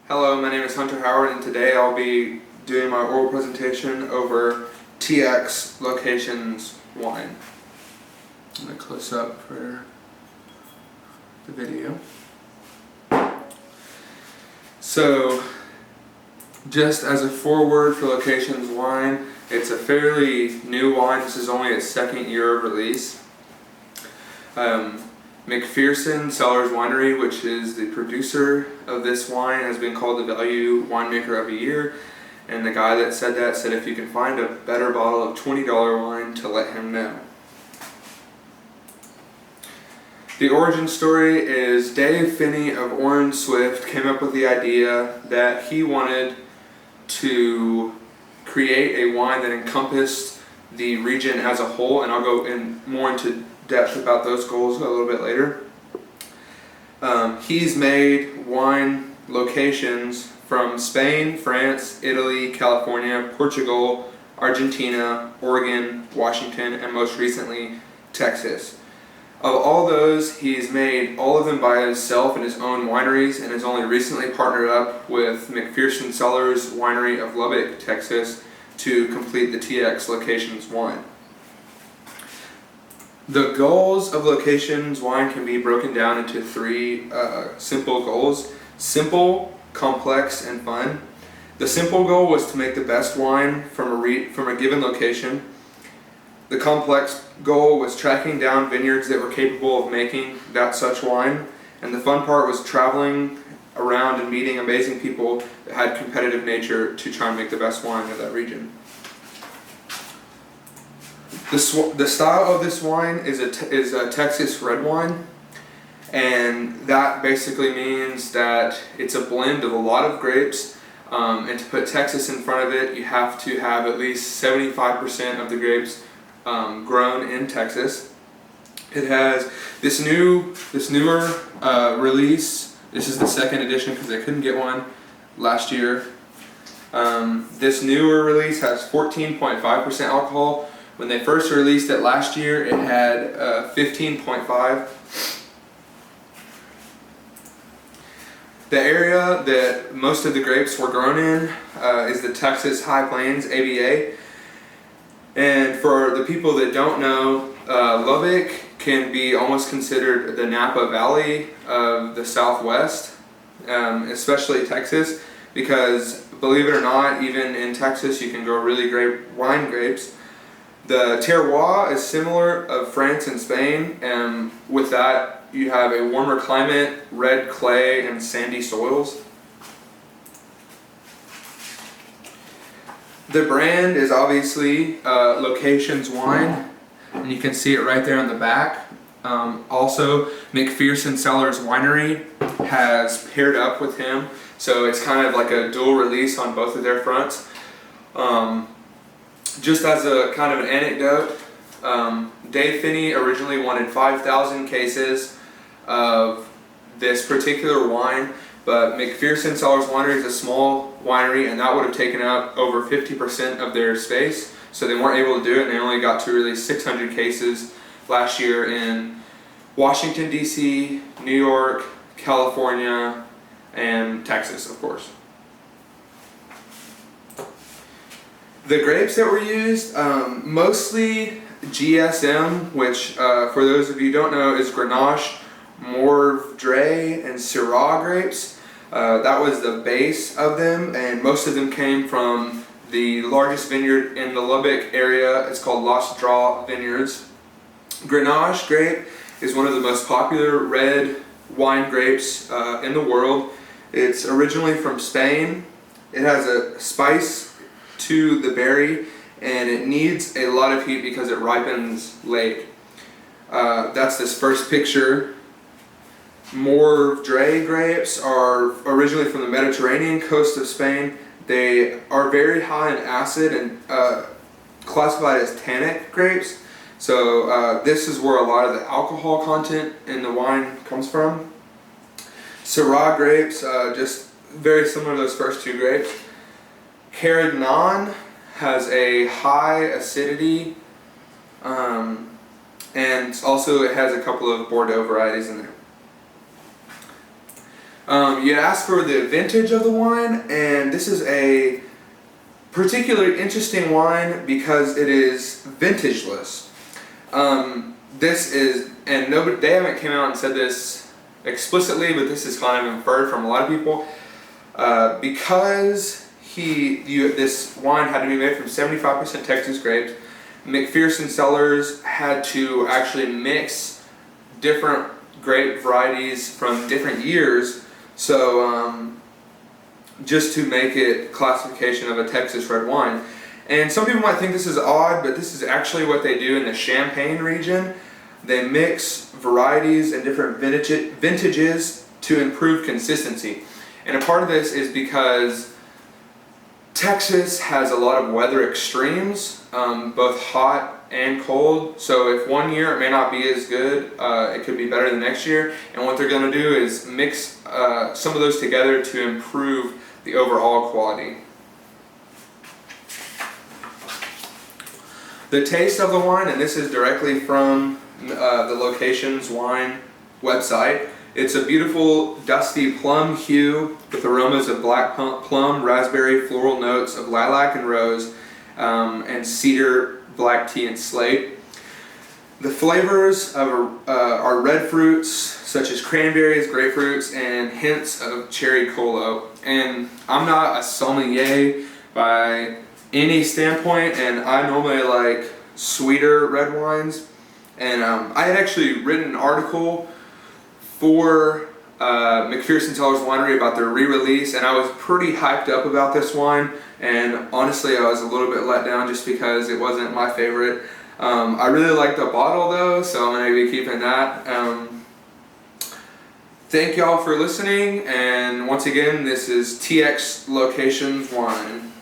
Hello, my name is Hunter Howard, and today I'll be doing my oral presentation over TX Locations wine. I'm going to close up for the video. So, just as a foreword for Locations wine, it's a fairly new wine. This is only its second year of release. McPherson Cellars Winery, which is the producer of this wine, has been called the Value Winemaker of the Year, and the guy that said that said if you can find a better bottle of $20 wine to let him know. The origin story is Dave Finney of Orange Swift came up with the idea that he wanted to create a wine that encompassed the region as a whole, and I'll go more into depth about those goals a little bit later. He's made wine locations from Spain, France, Italy, California, Portugal, Argentina, Oregon, Washington, and most recently Texas. Of all those, he's made all of them by himself in his own wineries, and has only recently partnered up with McPherson Cellars Winery of Lubbock, Texas, to complete the TX Locations wine. The goals of Locations wine can be broken down into three simple goals: simple, complex, and fun. The simple goal was to make the best wine from a given location. The complex goal was tracking down vineyards that were capable of making that such wine. And the fun part was traveling around and meeting amazing people that had competitive nature to try and make the best wine of that region. The style of this wine is a Texas red wine, and that basically means that it's a blend of a lot of grapes, and to put Texas in front of it, you have to have at least 75% of the grapes grown in Texas. It has this newer release. This is the second edition because I couldn't get one last year. This newer release has 14.5% alcohol. When they first released it last year, it had 15.5. The area that most of the grapes were grown in is the Texas High Plains AVA. And for the people that don't know, Lubbock can be almost considered the Napa Valley of the Southwest, especially Texas, because believe it or not, even in Texas you can grow really great wine grapes. The terroir is similar of France and Spain, and with that you have a warmer climate, red clay, and sandy soils. The brand is obviously Locations wine, and you can see it right there on the back. Also, McPherson Cellars Winery has paired up with him, so it's kind of like a dual release on both of their fronts. Just as a kind of an anecdote, Dave Finney originally wanted 5,000 cases of this particular wine, but McPherson Cellars Winery is a small winery, and that would have taken up over 50% of their space, so they weren't able to do it, and they only got to release 600 cases last year in Washington, D.C., New York, California, and Texas, of course. The grapes that were used, mostly GSM, which for those of you who don't know is Grenache, Mourvedre, and Syrah grapes. That was the base of them, and most of them came from the largest vineyard in the Lubbock area. It's called Lost Draw Vineyards. Grenache grape is one of the most popular red wine grapes in the world. It's originally from Spain. It has a spice to the berry, and it needs a lot of heat because it ripens late. That's this first picture. Mourvedre grapes are originally from the Mediterranean coast of Spain. They are very high in acid and classified as tannic grapes. So this is where a lot of the alcohol content in the wine comes from. Syrah grapes, just very similar to those first two grapes. Carignan has a high acidity, and also it has a couple of Bordeaux varieties in there. You asked for the vintage of the wine, and this is a particularly interesting wine because it is vintageless. This is, and nobody, they haven't came out and said this explicitly, but this is kind of inferred from a lot of people. Because this wine had to be made from 75% Texas grapes, McPherson Cellars had to actually mix different grape varieties from different years, so just to make it classification of a Texas red wine. And some people might think this is odd, but this is actually what they do in the Champagne region. They mix varieties and different vintages to improve consistency. And a part of this is because Texas has a lot of weather extremes, both hot and cold. So if one year it may not be as good, it could be better the next year. And what they're going to do is mix some of those together to improve the overall quality. The taste of the wine, and this is directly from the Locations Wine website. It's a beautiful dusty plum hue with aromas of black plum, raspberry, floral notes of lilac and rose, and cedar, black tea, and slate. The flavors are red fruits such as cranberries, grapefruits, and hints of cherry colo. And I'm not a sommelier by any standpoint, and I normally like sweeter red wines. And I had actually written an article for McPherson Cellars Winery about their re-release, and I was pretty hyped up about this wine, and honestly I was a little bit let down just because it wasn't my favorite. I really like the bottle though, so I'm going to be keeping that. Thank y'all for listening, and once again, this is TX Locations Wine.